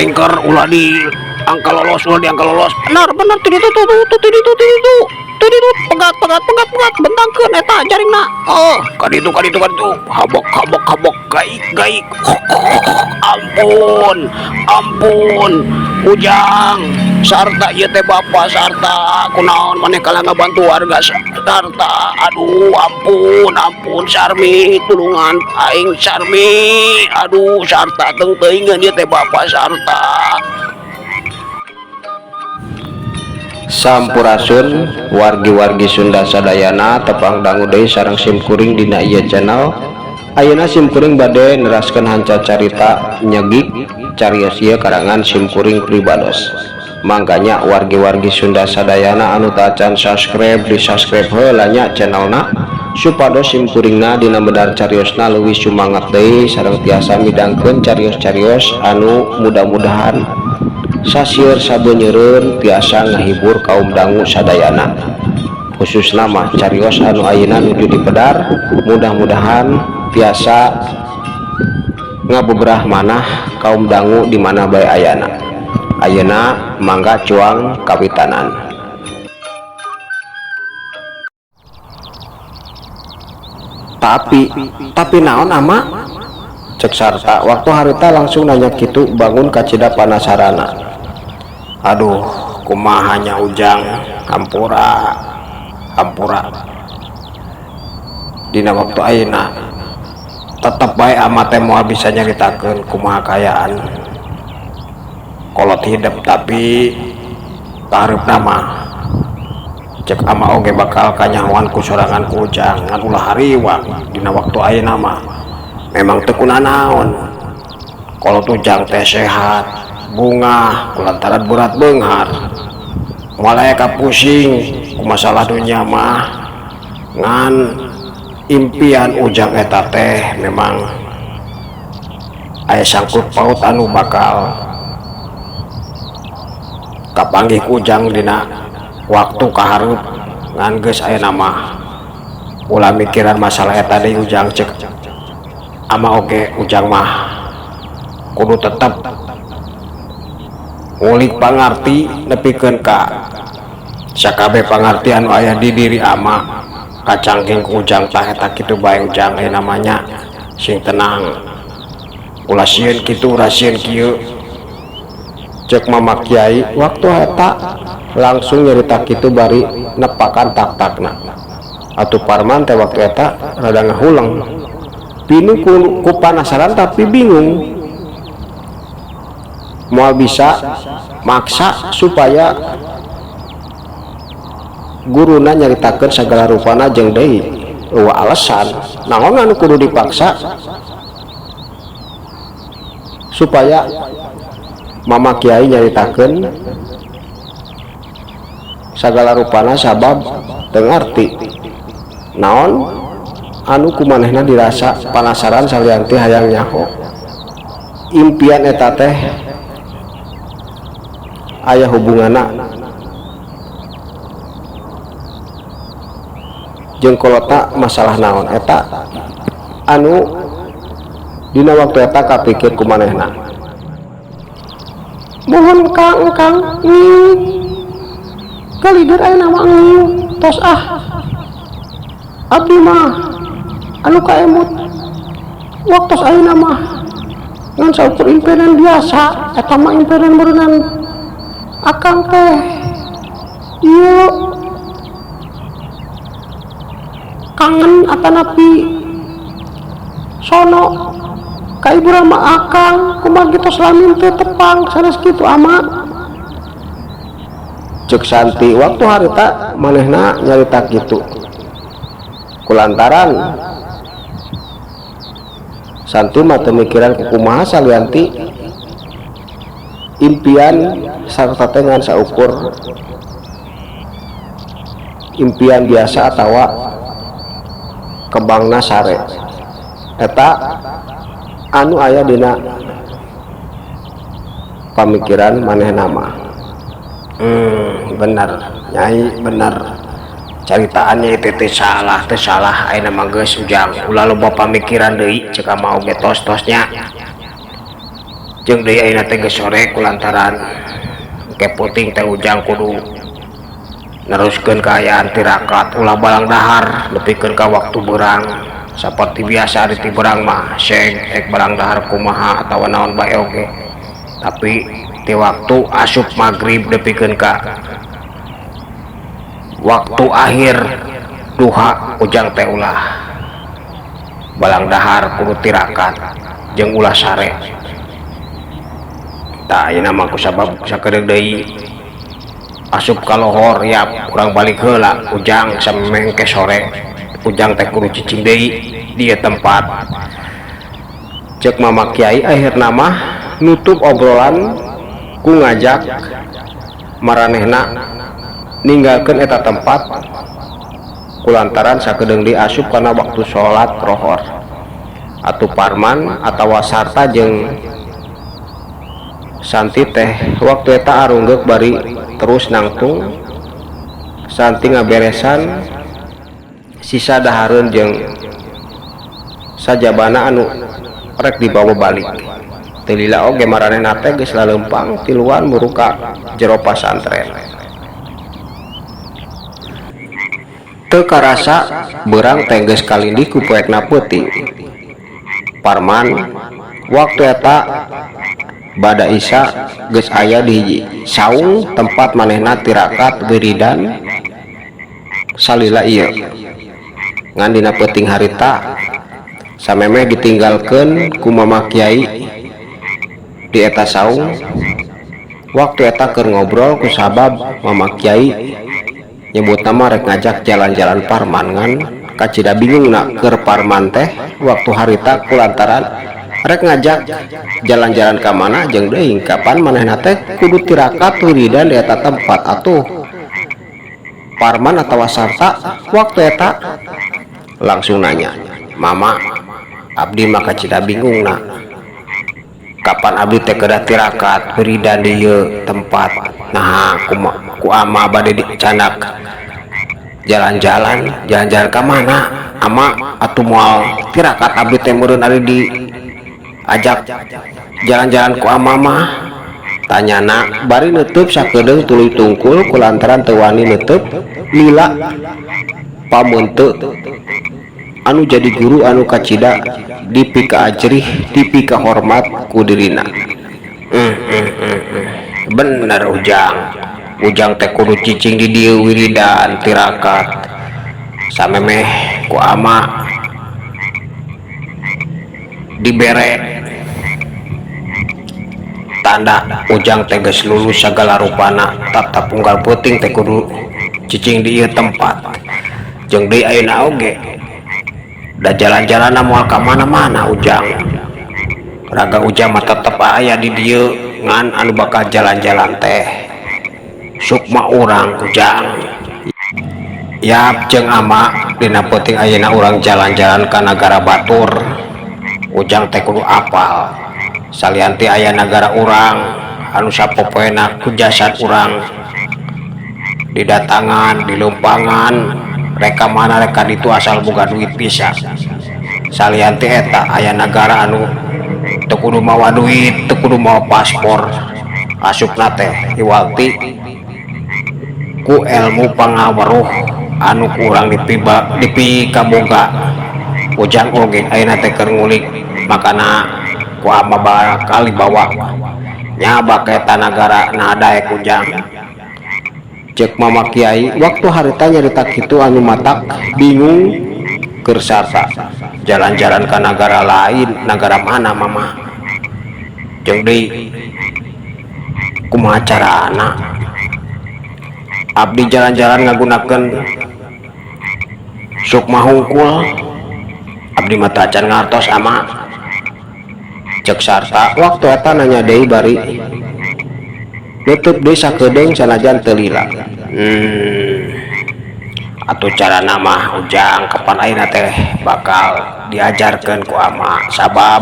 Tingkar ulah di angka lolos, benar itu pegat bentangkeun eta jaringna. Oh kaditu habok gaik ampun Ujang sarta ieu teh bapak sarta kunaon maneh kala ngabantu warga sarta. Aduh ampun Sarmi tulungan aing Sarmi, aduh sarta teuing ieu teh bapak sarta. Sampurasun wargi-wargi Sunda sadayana tepang dangu deui sareng simkuring dina ieu channel. Ayeuna simkuring bade neraskeun hanca carita nyegik carios ieu karangan simkuring Pribados. Mangkanya wargi-wargi Sunda sadayana anu teu can subscribe di subscribe heula nya channelna supados simkuringna dina bedar cariosna leuwih sumangat deui sareng tiasa midangkeun carios-carios anu mudah-mudahan sasieur sabeunyereun tiasa ngahibur kaum dangu sadayana, khususna mah carios anu ayeuna nuju di pedar mudah-mudahan tiasa ngabeberah manah kaum dangu di mana bae ayana. Ayeuna mangga cuang kawitanan. Tapi naon ama? Cek sarta waktu harita langsung nanya kitu bangun kacida panasarana. Aduh kumahanya Ujang hampura dina waktu ayeuna tetep bae amat teh moal bisa nyaritakeun kumaha kayaan kolot hidup, tapi kahareupna mah cek ama oge bakal kanyahoan ku sorangan ku Ujang ngan ulah hariwang dina waktu ayeuna mah memang teu kunaon kolot Ujang teh sehat bunga kulantaran berat beunghar moal aya kapusing ku masalah dunya mah ngan impian Ujang eta teh memang aya sangkut paut anu bakal kapanggih ku Ujang dina waktu kahareup ngan geus ayeuna mah ulah mikiran masalah eta deui Ujang cek ama oge Ujang mah kudu tetep ngulik pangarti nepikeun ka sakabeh pangarti anu aya di diri ama kacangking ku Ujang tah eta kitu bae Ujang namanya sing tenang ulah sieun kitu rasieun kieu cek Mama Kiai waktu eta langsung nyerita kitu bari nepakan tak-takna atuh Parman teh waktu eta rada ngahuleng pinu ku panasaran tapi bingung moal bisa maksa supaya guruna nyaritakeun sagala rupana jeung deui eueuh alasan naon anu kudu dipaksa supaya Mama Kiai nyaritakeun sagala rupana sabab teu ngarti naon anu kumanehna dirasa panasaran salian teh hayang nyaho impian eta teh aya hubunganna jeung kolotna masalah naon eta anu dina waktu eta kapikir kumanehna. Mohon Kang kalider aya nama tos abdi mah anu kaemut waktu ayeuna mah ngan saukur impenan biasa eta mah impenan berenang akang teh ieu kangen atanapi sono ka ibu rama akang kumaha kitu salamin teh tepang sanes kitu ama. Cek Santi waktu harita manehna nyarita gitu kulantaran Santi mah teu mikiran kumaha salianti impian sarta teh ngan saukur impian biasa atawa kebangna sare eta anu aya dina pamikiran manehna mah. Bener Nyai, bener caritaannya itu teh salah ayeuna mah geus ujang ulah loba pamikiran deui ceuk mau ge tos-tosnya jeung deui ayeuna teh geus sore kulantaran ke puting teh ujang kudu neruskeun kaayaan tirakat ulah balang dahar nepikeun ka waktu beurang saperti biasa di ti beurang mah seg balang dahar kumaha atawa naon bae oge tapi di waktu asup maghrib nepikeun ka waktu akhir duha ujang teh ulah balang dahar kudu tirakat jeung ulah sare tah ayeuna mah kusabab sakedeuk deui asup ka lohor ya urang balik heula ujang samengke sore ujang teh kudu cicing deui di tempat cek Mama Kiai akhirna mah nutup obrolan ku ngajak maranehna ninggalkeun eta tempat kulantaran sakedeung diasup kana waktu sholat rohor atuh Parman atawa sarta jeung Santi teh waktu eta arunggeuk bari terus nangtung Santi ngaberesan sisa dahareun jeung sajabana anu rek dibawa balik teu lila oge maranehna teh geus laleumpang tiluan muruka jero pasantren teu karasa beurang teh geus kalindih ku poekna peuting Parman waktu eta bada isya geus aya di hiji saung tempat manehna tirakat wiridan salila ieu ngan dina peuting harita samemeh ditinggalkeun ku Mama Kiai di eta saung waktu eta keur ngobrol ku sabab Mama Kiai nyebut nama rek ngajak jalan-jalan Parman ngan kacida bingung nak keur Parman teh waktu harita kulantaran rek ngajak jalan-jalan ka mana jeung deui kapan manehna teh kudu tirakat wiridan di eta tempat atuh Parman atawa sarta waktu eta langsung nanya Mama abdi mah kacida bingung nak kapan abdi teh kedah tirakat wiridan di ieu tempat nah ku ama bade dicanak jalan-jalan ka mana ama atuh moal tirakat abdi teh meureun ari di ajak jalan-jalan ku ama mah tanyana bari neuteub sakedeung tuluy tungkul kulantaran teu wani neuteub lila pamunte anu jadi guru anu kacida dipika ajrih dipika hormat ku dirina. Bener ujang teh kudu cicing di dieu wiridan tirakat samemeh ku ama dibere tanda ujang teh geus lulus sagala rupana tatap unggal peuting teh kudu cicing di ieu tempat jeung deui ayeuna oge da jalan-jalan moal ka mana-mana ujang raga ujang mah tetep aya di dieu ngan anu bakal jalan-jalan teh sukma urang ujang yap jeung ama dina peuting ayeuna urang jalan-jalan ka nagara batur ujang teh kudu apal salianti aya nagara urang anu sapopoena ku jasad urang didatangan dilumpangan reka mana reka ditu asal boga duit pisan salianti eta aya nagara anu teu kudu mawa duit teu kudu mawa paspor asupna teh iwalti ku ilmu pangaweruh anu kurang dipi kaboga ujang oge ayeuna teh keur ngulik makana ku ama bakal dibawa nyaba ke tanagara nadaek ujang. Cek mama kiai waktu harita nyarita kitu anu matak bingung keur sarta jalan-jalan ke negara lain, negara mana mama jeung deui kumaha carana abdi jalan-jalan ngagunakeun sukma hungkul abdi mah acan ngartos ama. Cek sarta waktu eta nanya deui bari nutup deui sakedeung sanajan teu lila. Atuh carana mah ujang kapan ayeuna teh bakal diajarkeun ku ama sabab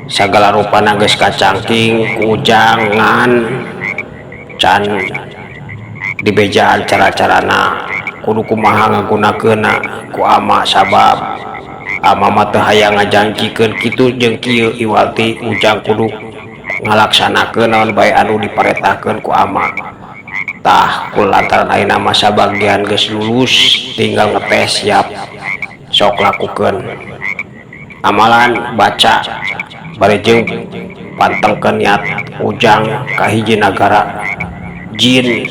sagala rupana geus kacangking ku ujang ngan can dibejaan cara-carana kudu kumaha ngagunakeunna ku ama sabab ama mah teu hayang ngajangkikeun kitu jeung kieu iwalti ujang kudu ngalaksanakeun naon bae anu diparetahkeun ku ama. Tah kulantaran ayeuna mah sabagian geus lulus tinggal ngetes siap sok lakukeun amalan baca bari jeung pantengkeun niat ujang ka hiji nagara jin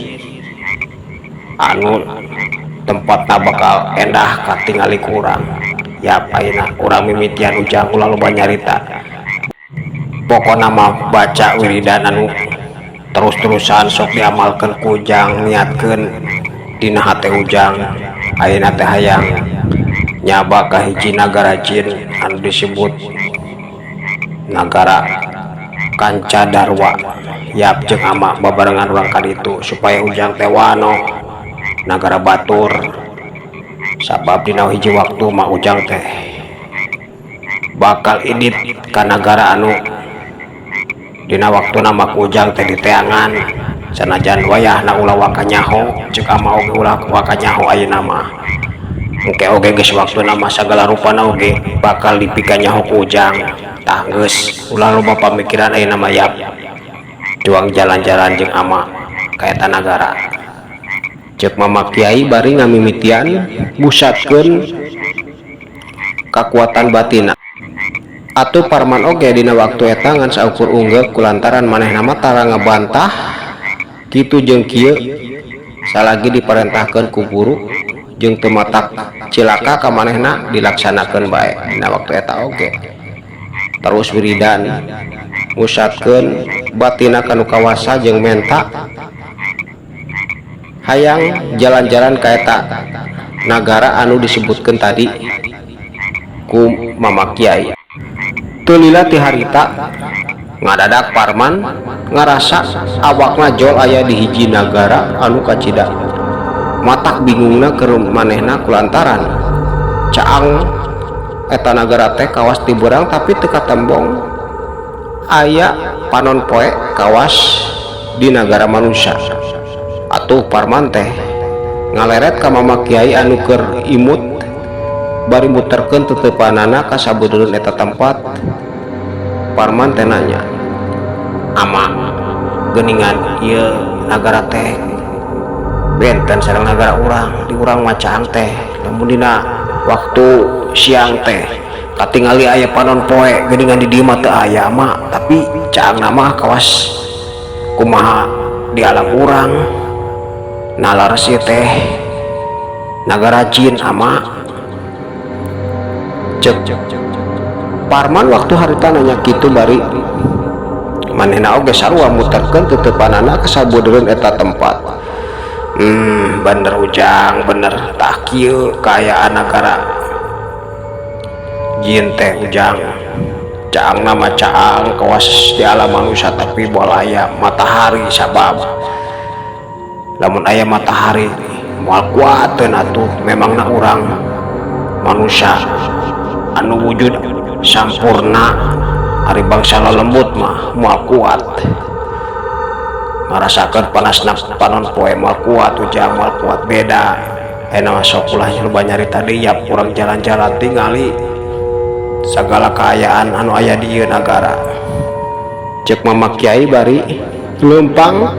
anu tempatna bakal endah katingali kurang ya ayeuna urang mimitian ujang ulah loba nyarita pokona mah baca wiridan anu terus-terusan sok diamalkeun ku ujang niatkeun dina hate ujang ayeuna teh hayang nyaba ka hiji nagara jin anu disebut nagara Kancadarwa yap jeung ama babarengan urang ka ditu supaya ujang teh wano nagara batur sabab dina hiji waktu mah ujang teh bakal idit ka nagara anu dina waktu nama ujang teh diteangan sanajan wayahna ulah wakanyaho cek ama oge ulah wakanyaho ayeuna mah engke oge geus waktu nama sagala rupana oge bakal dipikanyaho ku ujang tah geus ulah loba pamikiran ayeuna mah yap juang jalan-jalan jeung ama ka eta nagara. Cek mama kiai bari ngamimitian busatkeun kakuatan batina atuh parman oge dina waktu eta ngan saukur unggul kulantaran manehna mah tara ngabantah kitu jeung kieu salagi diparentahkeun ku guru jeung teu matak cilaka ka manehna dilaksanakeun bae dina waktu eta oge terus wiridan musatkeun batina kanu kawasa jeung menta hayang jalan-jalan ka eta nagara anu disebutkeun tadi ku mama kiai. Tulila ti harita ngadadak parman ngarasa awakna jol aya di hiji nagara anu kacida matak bingungna keur manehna kulantaran caang eta nagara teh kawas ti beurang tapi teu katembong aya panon poe kawas di nagara manusia. Atuh parman teh ngaleret ka mama kiai anu keur imut bari muterkeun teteupanana ka sabeudeureun eta tempat. Parman teh nanya, ama geuningan ieu nagara teh benten sareng nagara urang di urang macaang teh lamun dina waktu siang teh katingali aya panon poe geuningan di dieu mah teu aya ama tapi caangna mah kawas kumaha di alam urang nalar si teh nagara jin ama. Cek parman waktu harita nanya kitu bari manehna oge sarua muterkeun teteupanana ka sabeudeureun eta tempat. Bener ujang bener tah kieu kaayaan nagara jin teh ujang caangna mah caang kawas di alam manusia tapi boal aya matahari sabab lamun aya matahari moal kuateun atuh memangna urang manusia anu wujud sampurna hari bangsa lembut mah moal kuat ngarasakeun panasna panon poe moal kuat ujang moal kuat beda ena sok ulah nyoba nyarita deui yap urang jalan-jalan tingali sagala kaayaan anu aya di ieu nagara. Cek mama kiai bari leumpang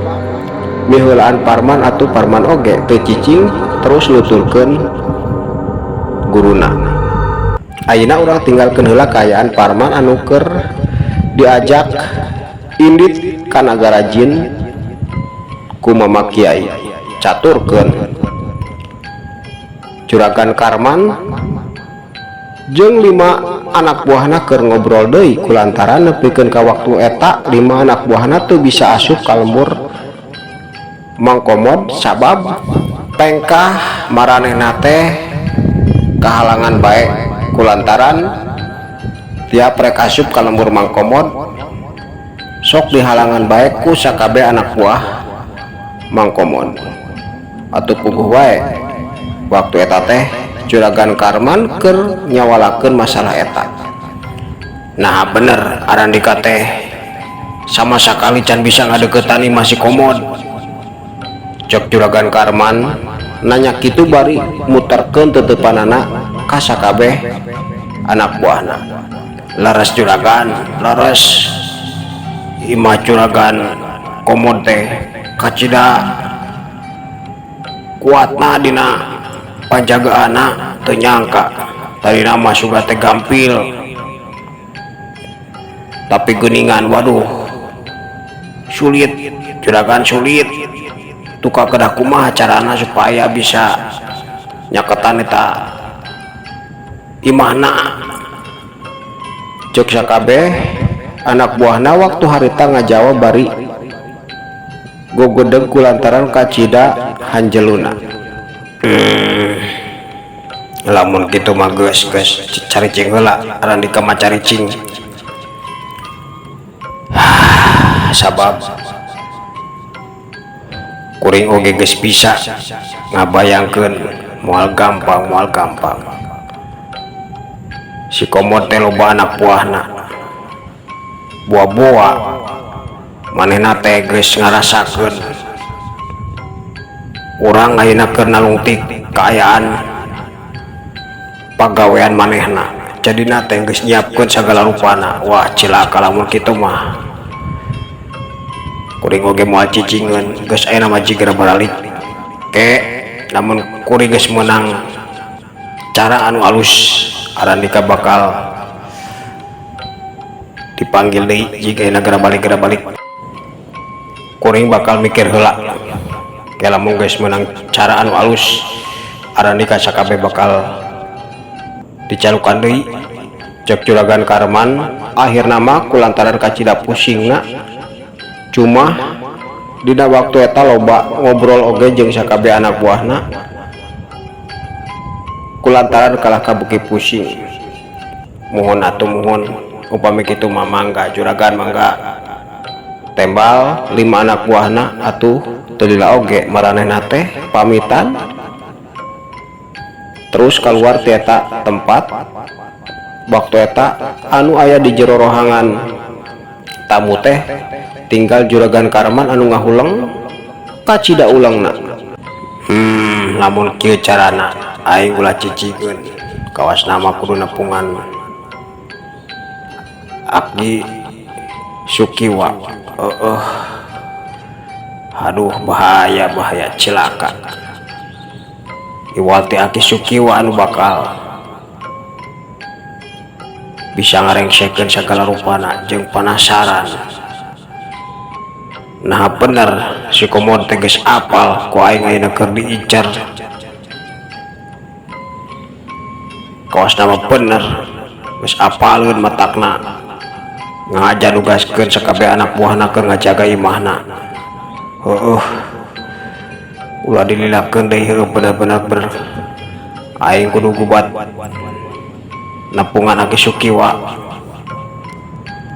miheulaan parman atuh parman oge teu cicing terus nuturkeun guruna. Ayeuna urang tinggalkeun heula kaayaan Parman anu keur diajak indit ka nagara jin ku Mama Kiai. Caturkeun Juragan Karman jeung 5 anak buahna keur ngobrol deui kulantaran nepikeun ka waktu eta 5 anak buahna teu bisa asup ka lembur Mang Komod sabab tengkah maranehna teh kahalangan bae kulantaran tiap rek asup ka lembur Mang Komod sok dihalangan bae ku sakabeh anak buah Mang Komod. Atuh puguh wae waktu eta teh Juragan Karman keur nyawalakeun masalah eta. Nah bener Arandika teh sama sekali can bisa ngadeukeutani masih Komod. Cek Juragan Karman nanya kitu bari muterkeun teutepanana ka sakabeh anak buahna. Laras Juragan, laras imah Juragan Komod teh kacida kuatna dina panjagaana teu nyangka tadi nama suga teh gampil tapi geuningan waduh sulit Juragan sulit tuka kedah kumaha carana supaya bisa nyaketan eta imahna. Cek sakabeh anak buahna waktu harita ngajawab bari gogodeg kulantaran kacida hanjeluna. Lamun kitu mah geus caricing heula Arandika mah caricing sabab kuring oge geus bisa ngabayangkeun moal gampang si Komod teh loba anak buahna buah-buah manehna teh geus ngarasakeun urang ayeuna keur nalungtik kaayaan pagawean manehna jadina teh geus nyiapkeun sagala rupana. Wah cilaka lamun kitu mah kuring oge moal cicingeun geus aya nama jiger baralik ke namun kuring geus meunang cara anu alus Arandika bakal dipanggil deui jika negara balik kuring bakal mikir heula ke lamun geus meunang cara anu alus Arandika sakabeh bakal dicalukan deui. Cek Juragan Karman akhirna mah kulantaran kacida pusingna cuma dina waktu eta loba ngobrol oge jeung sakabeh anak buahna kulantaran kalah kabuki pusing. Muhun atuh muhun upami kitu mah mangga Juragan mangga tembal 5 anak buahna atuh teu lila oge maranehna teh pamitan terus keluar ti eta tempat. Waktu eta anu aya di jero rohangan tamu teh tinggal Juragan Karman anu ngahuleng kacida ulangna. Lamun kieu carana aing ulah cicikeun kawas nama kudu nepungan Aki Sukiwa. Aduh bahaya cilaka iwati Aki Sukiwa anu bakal bisa ngarengsekeun segala rupana jeung penasaran. Nah bener si Komod teh geus apal ku aing ayeuna keur diincar kawas nama bener geus apaleun matakna ngajanugaskeun sakabeh anak buahna keur ngajaga imahna. Ulah dililakeun deui bener-bener aing kudu gubat nepungan Aki Sukiwa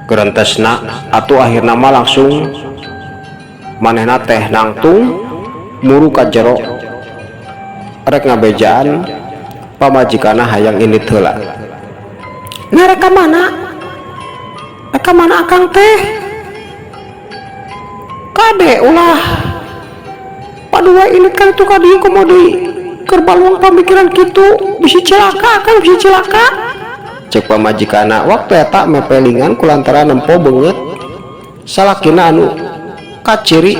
gerentesna atuh akhirna mah langsung manehna teh nangtung muru ka jero rek ngabejaan pamajikana hayang indit heula. Nah reka mana akang teh kade ulah padua indit kan tuh kadieu kumaha deui keur balung pamikiran kitu bisi cilaka kan bisi cilaka. Cek pamajikana waktu eta mepelingan kulantaran nempo beungeut salakina anu kaciri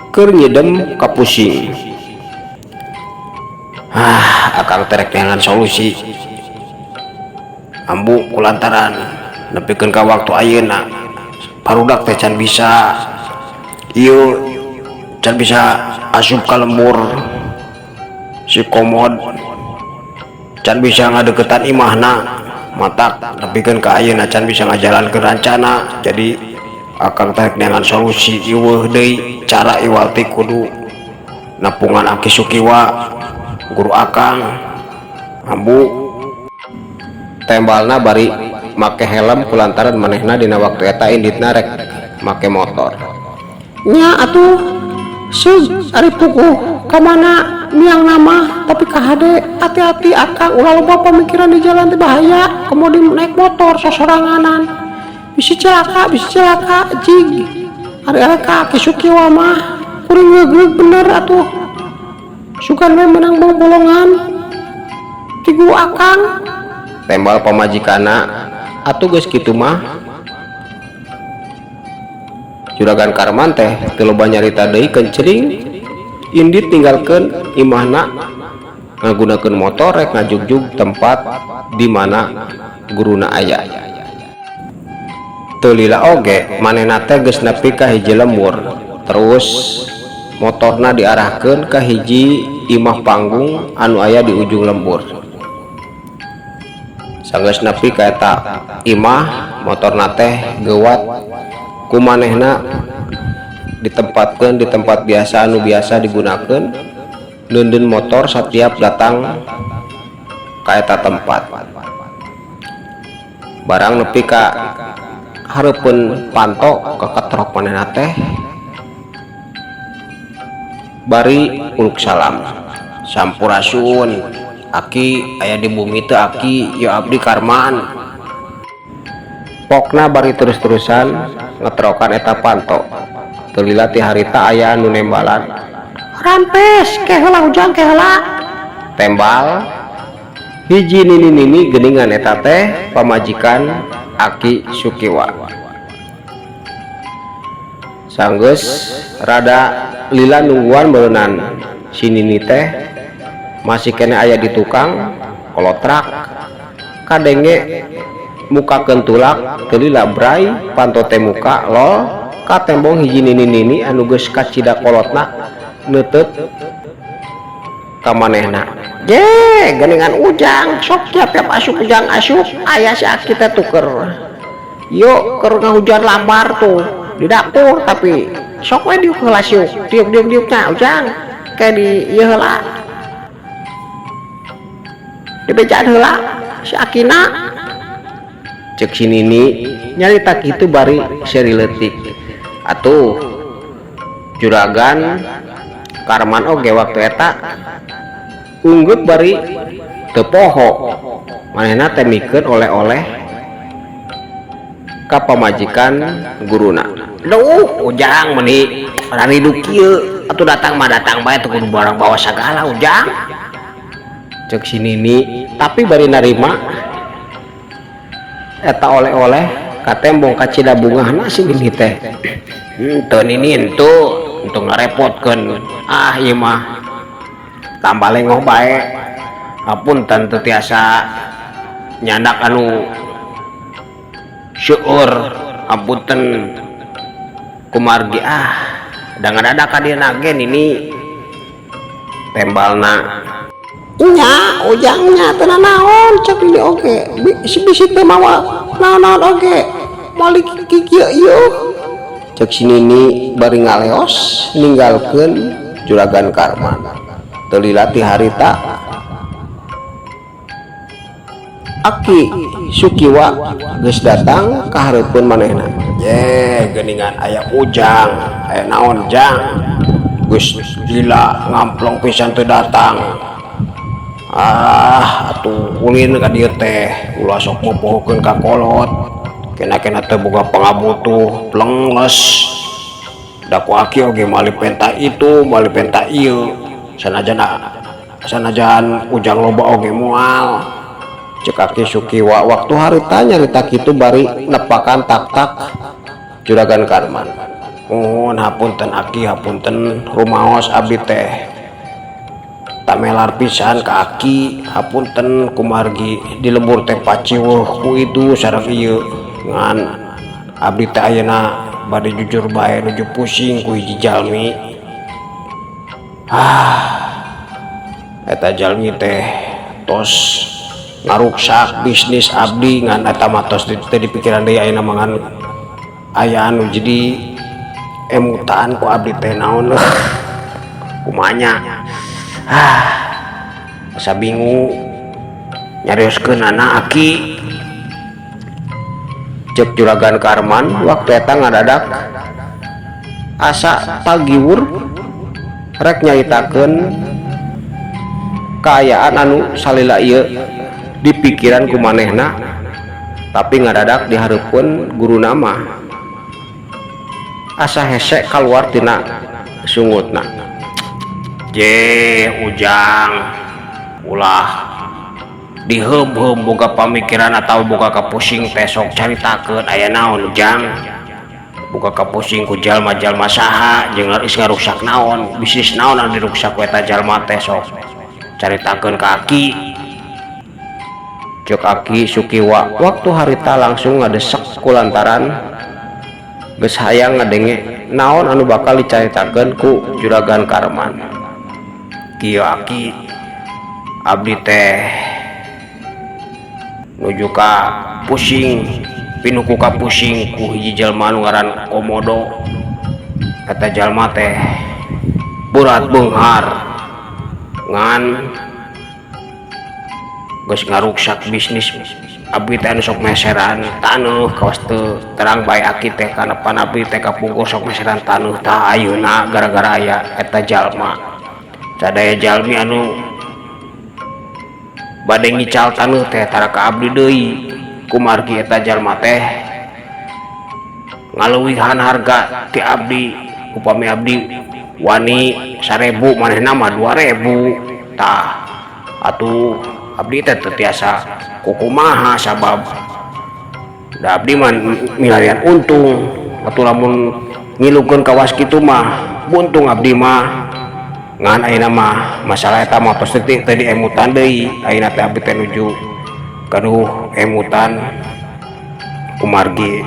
keur nyedem ka pusing. Akang terek dengan solusi ambu kulantaran nepikeun ka waktu ayeuna barudak teh can bisa ieu can bisa asup ka lembur si komod can bisa ngadeukeutan imahna matak nepikeun ka ayeuna can bisa ngajalankeun rencana. Jadi akang terek dengan solusi ieu deui cara iwal teh kudu napungan Aki Sukiwa guru akang ambu tembalna bari make helm kulantaran manehna dina waktu eta inditna rek make motor nya atuh sug ari puguh ka mana niang nama tapi ka hade hati-hati akang ulah loba pamikiran di jalan teh bahaya kemudi naik motor sosoranganan bisa celaka jig ari ka Aki Sukiwa mah kuring ngeug bener atuh sugan we menang bolongan ti guru akang tembal pamajikana. Atuh geus kitu mah Juragan Karman teh teu loba nyarita deui kencring indit tinggalkeun imahna ngagunakeun motor rek ngajugjug tempat di mana guruna aya. Teu lila oge manehna teh geus nepi ka hiji lembur terus motorna diarahkeun ka hiji imah panggung anu aya di ujung lembur. Sanggeus nepi ka eta imah motorna teh geuwat ku manehna ditempatkeun di tempat biasa anu biasa digunakeun leundeun motor setiap datang ka eta tempat. Barang nepi ka hareupeun panto ka katrok manehna teh bari uluk salam sampurasun Aki aya di bumi teu Aki ya abdi Karman. Pokna bari terus-terusan ngetrokan eta panto teu lila ti harita aya anu nembalan rampes ke heula ujang ke heula tembal hiji nini geuningan eta teh pamajikan Aki Sukiwa. Sanggeus rada lila nungguan beunang si nini teh masih kena aya di tukang kolotrak kadenge muka kentulak teu lila bray panto teh muka lol ka tembong hiji nini anu geus kacida kolotna neuteut ka manehna. je geuningan ujang sok tiap-tiap asup ujang asup aya si Aki teh tuker yuk keur ngahujan lambar tuh di dapur tapi sok we diuk heula siuk diuk-diukna ujang kayak di ieu heula dibecaan heula si Akina cek si nini nyarita kitu bari seri leutik. Atuh Juragan Karman oge waktu eta unggut bari teu poho manehna teh mikeun oleh-oleh ka pamajikan guruna. duh ujang meuni rani kieu atuh datang mah datang bae teu kudu barang bawa sagala ujang cek si nini tapi bari narima eta oleh-oleh ka tembong kacida bungahna si nini teh teu nini untuk ngarepotkeun ieu mah tambah lengoh bae hapunten teu tiasa nyandak anu syukur hapunten kumargi da ngadadak ka dieu nage nini tembalna nya ujangnya teu naon cek ini oge bisi teu mawa naon oge malik kieu ieu cek si nini bari ngaleos ninggalkeun Juragan Karman. Teu lila ti harita Aki Sukiwa geus datang ka hareupeun manehna. Geuningan aya ujang aya naon jang geus lila ngamplong pisan teu datang. Atuh ulin ka dieu teh ulah sok mopohokeun ka kolot kena teu boga pangabutuh plengles da ku Aki oge malih penta itu malih penta ieu sanajan ujang loba oge moal cek Aki Sukiwa. Waktu harita nyarita kitu bari nepakan tak-tak Juragan Karman. Hapunten Aki hapunten rumaos abdi teh tamelar pisan kaki hapunten kumargi di lembur teh paciweuh ku itu sareng ieu ngan abdi teh ayeuna bade jujur bae nuju pusing ku hiji jalmi. Eta jalmi teh tos ngaruksak bisnis abdi ngan eta mah tos teu dipikiran deui ayeuna mangan aya anu jadi emutan ku abdi teh naon kumanya. Asa bingung nyarioskeun anak aki cek Juragan Karman waktu eta ngadadak asa pagiwur rek nyaritakeun kaayaan anu salila ieu di pikiran ku manehna, tapi ngadadak dihareupeun guruna mah asa hese kaluar tina sungutna. Ujang ulah diheum-heum boga pamikiran atau boga kapusing teh sok caritakeun aya naon Ujang, boga kapusing ku jalma-jalma saha jeung geus ngaruksak naon, bisnis naon anu diruksak ku eta jalma teh sok caritakeun ka Aki. Cek Aki Sukiwa waktu harita langsung ngadesek kulantaran geus hayang ngadenge naon anu bakal dicaritakeun ku Juragan Karman. Kieu Aki abdi teh nuju ka pusing pinuku ka pusing ku hiji jalma anu ngaran Komodo. Eta jalma teh berat beunghar ngan geus ngaruksak bisnis abdi teh anu sok meseran taneuh kawas teu terang bae Aki teh kana pan abdi teh kapungkur sok meseran taneuh tah ayeuna gara-gara aya eta jalma. Sadaya jalmi anu bade ngical taneuh teh tara ka abdi deui kumargi eta jalma teh ngaleuwihan harga ti abdi. Upami abdi wani 1000 manehna mah 2000 tah atuh abdi teh teu tiasa kukumaha sabab da abdi mah milarian untung atuh lamun ngilukeun kawas kitu mah buntung abdi mah ngan ayeuna mah masalah eta mah tos teu diemutan deui. Ayeuna teh abdi teh nuju kaduh emutan kumargi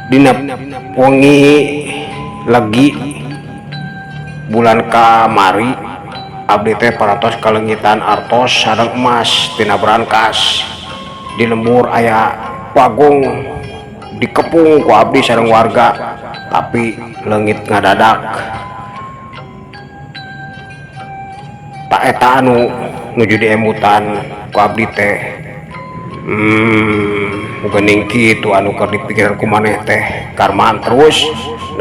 dina wengi lagi bulan kamari abdi teh paratos kalengitan artos sareng emas tina brankas. Di lembur aya pagong dikepung ku abdi sareng warga, tapi leungit ngadadak tak eta anu nuju diemutan ku abdi teh. Geuning kitu anu keur dipikiran ku maneh teh Karman. Terus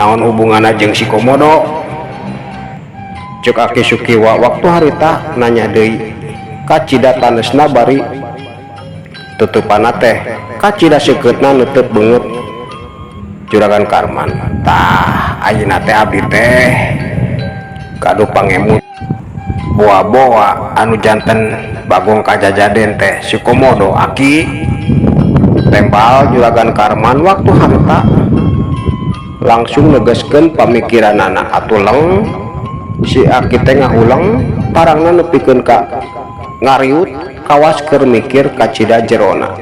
naon hubunganna jeung si Komodo? Cek Aki Sukiwa waktu harita nanya deui ka cida tanesna bari tutupanna teh ka cida seukeutna neuteut beungeut Juragan Karman. Tah ayeuna teh abdi teh kadu pangemut boa-boa anu janten bagong kajajaden teh si Komodo. Aki tembal Juragan Karman waktu harita langsung negaskeun pamikiranana. Atuh leng si Aki teh ngahulang parangna nepikeun ka ngariut kawas keur mikir ka cida jerona.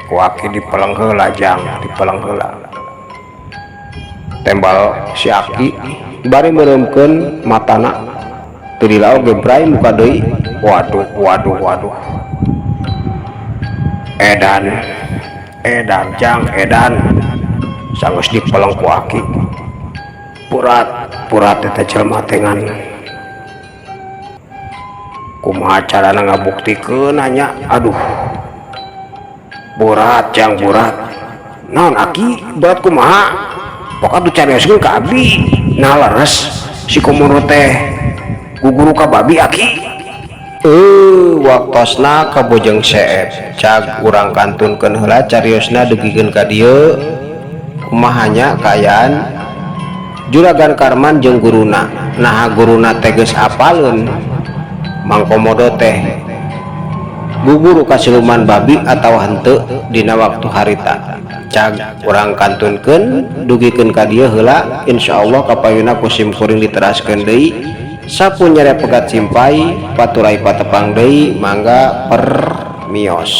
Ku Aki dipeleng heula Jang, dipeleng heula. Tembal si Aki bari mereumkeun matana teu dilaog gebrai muka deui. Waduh edan Jang, edan sanggeus dipeleng ku Aki. Purat eta jelema teh ngan kumaha carana ngabuktikeun nya. Aduh berat Jang, berat. Naon Aki berat kumaha? Pok atuh carioskeun ka abdi. Nah leres si Komodo teh guguru ka babi Aki. Waktosna ka Bojong Seep cag urang kantunkeun heula cariosna degikeun ka dieu kumahanya kaayaan Juragan Karman jeung guruna. Nah guruna teh geus apaleun Mang Komodo teh guguru ka siluman babi atawa henteu dina waktu harita. cag urang kantunkeun dugikeun ka dieu heula insyaallah kapayuna kusim kuring diteraskeun deui sapunyere pegat simpai paturai patepang deui mangga permios.